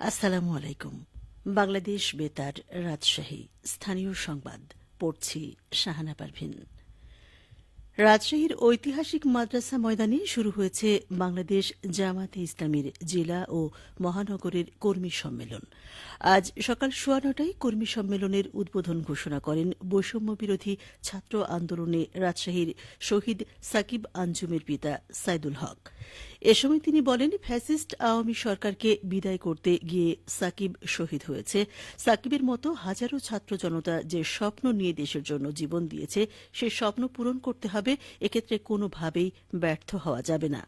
আসসালামু আলাইকুম। বাংলাদেশ বেতার, রাজশাহী। স্থানীয় সংবাদ পড়ছি শাহানা পারভিন। রাজশাহীর ঐতিহাসিক মাদ্রাসা ময়দানে শুরু হয়েছে বাংলাদেশ জামাতে ইসলামীর জেলা ও মহানগরের কর্মী সম্মেলন। আজ সকাল ৯:১৯টায় কর্মী সম্মেলনের উদ্বোধন ঘোষণা করেন বৈষম্য বিরোধী ছাত্র আন্দোলনে রাজশাহীর শহীদ সাকিব আঞ্জুমের পিতা সাইদুল হক। এ সময় তিনি বলেন, ফ্যাসিস্ট আওয়ামী সরকারকে বিদায় করতে গিয়ে সাকিব শহীদ হয়েছে। সাকিবের মতো হাজারো ছাত্র জনতা যে স্বপ্ন নিয়ে দেশের জন্য জীবন দিয়েছে, সে স্বপ্ন পূরণ করতে হবে। এক্ষেত্রে কোনোভাবেই ব্যর্থ হওয়া যাবে না।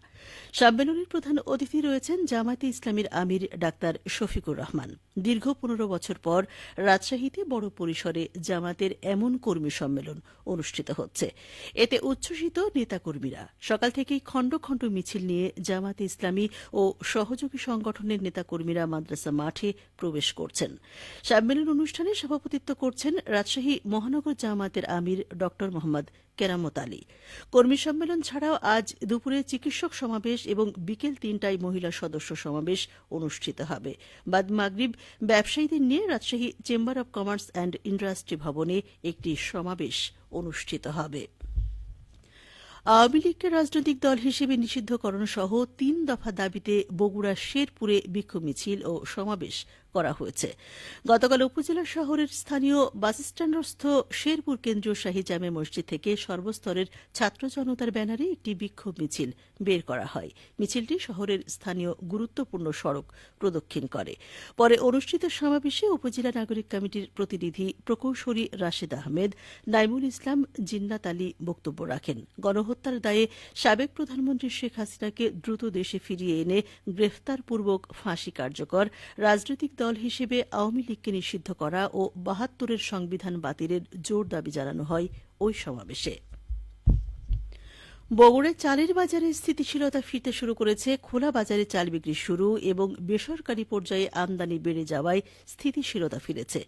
সম্মেলনের প্রধান অতিথি রয়েছেন জামায়াতে ইসলামীর আমির ডাক্তার শফিকুর রহমান। দীর্ঘ ১৫ বছর পর রাজশাহীতে বড় পরিসরে জামাতের এমন কর্মী সম্মেলন অনুষ্ঠিত হচ্ছে। এতে উচ্ছ্বসিত নেতাকর্মীরা সকাল থেকেই খণ্ড খণ্ড মিছিল নিয়ে জামাতে ইসলামী ও সহযোগী সংগঠনের নেতাকর্মীরা মাদ্রাসা মাঠে প্রবেশ করছেন। সম্মেলন অনুষ্ঠানে সভাপতিত্ব করছেন রাজশাহী মহানগর জামায়াতের আমির ড মোহাম্মদ কেরামত আলী। কর্মী সম্মেলন ছাড়াও আজ দুপুরে চিকিৎসক সমাবেশ এবং বিকেল ৩টায় মহিলা সদস্য সমাবেশ অনুষ্ঠিত হবে। বাদ মাগরিব ব্যবসায়ীদের নিয়ে Rajshahi chamber of commerce and industry ভবনে একটি সমাবেশ অনুষ্ঠিত হবে। আওয়ামী লীগকে রাজনৈতিক দল হিসেবে নিষিদ্ধকরণ সহ ৩ দফা দাবিতে বগুড়া শেরপুরে বিক্ষোভ মিছিল ও সমাবেশ করা হয়েছে। গতকাল উপজেলা শহরের স্থানীয় বাসস্ট্যান্ডস্থ শেরপুর কেন্দ্রীয় শাহী জামে মসজিদ থেকে সর্বস্তরের ছাত্র জনতার ব্যানারে একটি বিক্ষোভ মিছিল বের করা হয়। মিছিলটি শহরের স্থানীয় গুরুত্বপূর্ণ সড়ক প্রদক্ষিণ করে। পরে অনুষ্ঠিত সমাবেশে উপজেলা নাগরিক কমিটির প্রতিনিধি প্রকৌশলী রাশেদ আহমেদ, নাইমুল ইসলাম, জিন্নাত আলী বক্তব্য রাখেন। গণহত্যার দায়ে সাবেক প্রধানমন্ত্রী শেখ হাসিনাকে দ্রুত দেশে ফিরিয়ে এনে গ্রেফতারপূর্বক ফাঁসি কার্যকর, রাজনৈতিক দল হিসেবে আওয়ামী লীগকে নিষিদ্ধ করা ও ৭২-এর সংবিধান বাতিলের জোর দাবি জানানো হয় ওই সমাবেশে। বগুড়ায় চালের বাজারে স্থিতিশীলতা ফিরতে শুরু করেছে। খোলা বাজারে চাল বিক্রি শুরু এবং বেসরকারি পর্যায়ে আমদানি বেড়ে যাওয়ায় স্থিতিশীলতা ফিরেছে।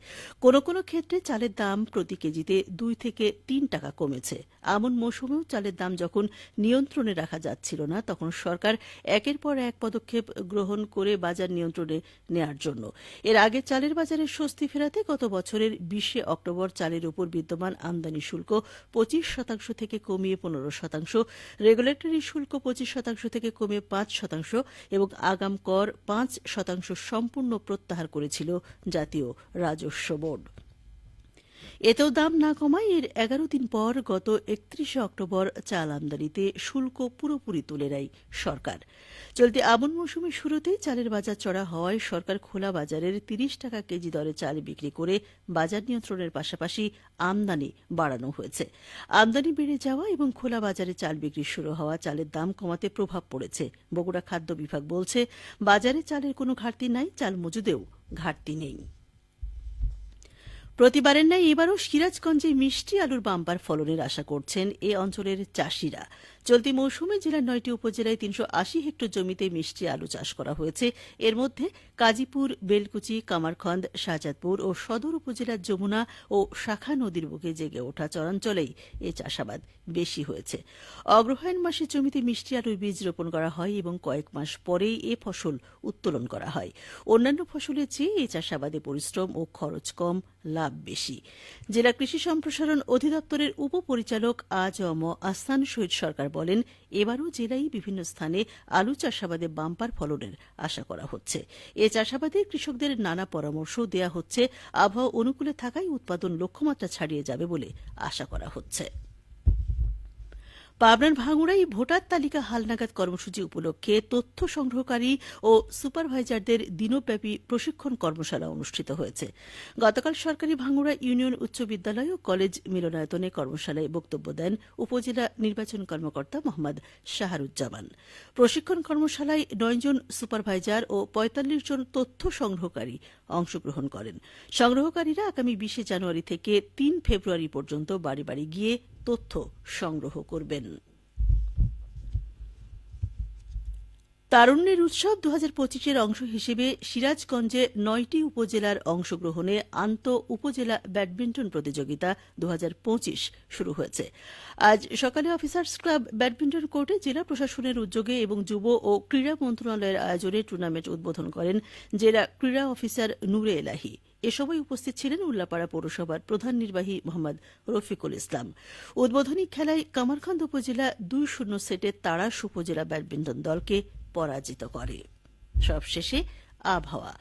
কোনো কোনো ক্ষেত্রে চালের দাম প্রতি কেজিতে ২ থেকে ৩ টাকা কমেছে। আমন মৌসুমেও চালের দাম যখন নিয়ন্ত্রণে রাখা যাচ্ছিল না, তখন সরকার একের পর এক পদক্ষেপ গ্রহণ করে বাজার নিয়ন্ত্রণে নেয়ার জন্য। এর আগে চালের বাজারে স্বস্তি ফেরাতে গত বছরের ২০ অক্টোবর চালের উপর বিদ্যমান আমদানি শুল্ক ২৫% থেকে কমিয়ে ১৫%, রেগুলেটরি শুল্ক ২৫% থেকে কমে ৫% এবং আগাম কর ৫% সম্পূর্ণ প্রত্যাহার করেছিল জাতীয় রাজস্ব বোর্ড। এতেও দাম না কমায় এর ১১ দিন পর গত ৩১ অক্টোবর চাল আমদানিতে শুল্ক পুরোপুরি তুলে নেয় সরকার। চলতি আমন মৌসুমের শুরুতেই চালের বাজার চড়া হওয়ায় সরকার খোলা বাজারের ৩০ টাকা কেজি দরে চাল বিক্রি করে বাজার নিয়ন্ত্রণের পাশাপাশি আমদানি বাড়ানো হয়েছে। আমদানি বেড়ে যাওয়া এবং খোলা বাজারে চাল বিক্রি শুরু হওয়া চালের দাম কমাতে প্রভাব পড়েছে। বগুড়া খাদ্য বিভাগ বলছে, বাজারে চালের কোনো ঘাটতি নাই, চাল মজুদেও ঘাটতি নেই। প্রতিবারের ন্যায় এবারও সিরাজগঞ্জে মিষ্টি আলুর বাম্পার ফলনের আশা করছেন এ অঞ্চলের চাষিরা। চলতি মৌসুমে জেলার ৯টি উপজেলায় ৩৮০ হেক্টর জমিতে মিষ্টি আলু চাষ করা হয়েছে। এর মধ্যে কাজীপুর, বেলকুচি, কামারখন্দ, শাহজাদপুর ও সদর উপজেলার যমুনা ও শাখা নদীর বুকে জেগে ওঠা চরাঞ্চলেই এ চাষাবাদ বেশি হয়েছে। অগ্রহায়ণ মাসে জমিতে মিষ্টি আলুর বীজ রোপণ করা হয় এবং কয়েক মাস পরেই এ ফসল উত্তোলন করা হয়। অন্যান্য ফসলের চেয়ে এই চাষাবাদে পরিশ্রম ও খরচ কম, লাভ বেশি। জেলা কৃষি সম্প্রসারণ অধিদপ্তরের উপপরিচালক আ.জ.ম আহসান শহীদ সরকার বলেন, এবারও জেলায় বিভিন্ন স্থানে আলু চাষাবাদে বাম্পার ফলনের আশা করা হচ্ছে। এ চাষাবাদে কৃষকদের নানা পরামর্শ দেয়া হচ্ছে। আবহাওয়া অনুকূলে থাকায় উৎপাদন লক্ষ্যমাত্রা ছাড়িয়ে যাবে বলে আশা করা হচ্ছে। পাবনার ভাঙুড়ায় ভোটার তালিকা হালনাগাদ কর্মসূচি উপলক্ষে তথ্য সংগ্রহকারী ও সুপারভাইজারদের দিনব্যাপী প্রশিক্ষণ কর্মশালা অনুষ্ঠিত হয়েছে। গতকাল সরকারি ভাঙুড়া ইউনিয়ন উচ্চ বিদ্যালয় ও কলেজ মিলনায়তনে কর্মশালায় বক্তব্য দেন উপজেলা নির্বাচন কর্মকর্তা মোহাম্মদ শাহারুজ্জামান। প্রশিক্ষণ কর্মশালায় ৯ জন সুপারভাইজার ও ৪৫ জন তথ্য সংগ্রহকারী অংশগ্রহণ করেন। সংগ্রহকারীরা আগামী ২০ জানুয়ারি থেকে ৩ ফেব্রুয়ারি পর্যন্ত বাড়ি বাড়ি গিয়ে তথ্য সংগ্রহ করবেন। তারুণ্যের উৎসব 2025-এর অংশ হিসেবে সিরাজগঞ্জে 9টি উপজেলার অংশগ্রহণে উপজেলা ব্যাডমিন্টন প্রতিযোগিতা 2025 শুরু হয়েছে। আজ সকালে অফিসার্স ক্লাব ব্যাডমিন্টন কোর্টে জেলা প্রশাসনের উদ্যোগে এবং যুব ও ক্রীড়া মন্ত্রণালয়ের আয়োজনে টুর্নামেন্ট উদ্বোধন করেন জেলা ক্রীড়া অফিসার নূরে এলাহি। এ সময় উপস্থিত ছিলেন উল্লাপাড়া পৌরসভার প্রধান নির্বাহী মোহাম্মদ রফিকুল ইসলাম। উদ্বোধনী খেলায় কামারখন্দ উপজেলা 2-0 সেটে তাড়াশ উপজেলা ব্যাডমিন্টন দলকে পরাজিত করে। সবশেষে আবহাওয়া।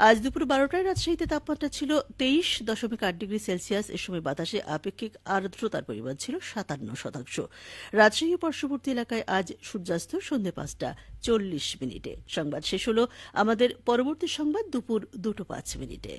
আজ দুপুর 12টায় রাজশাহীতে তাপমাত্রা ছিল 23.8 ডিগ্রি সেলসিয়াস। এ সময় বাতাসে আপেক্ষিক আর্দ্রতার পরিমাণ ছিল 57%। রাজশাহী পার্শ্ববর্তী এলাকায় আজ সূর্যাস্ত সন্ধ্যে 5:40 সংবাদ শেষ হল। আমাদের পরবর্তী সংবাদ দুপুর 2:05।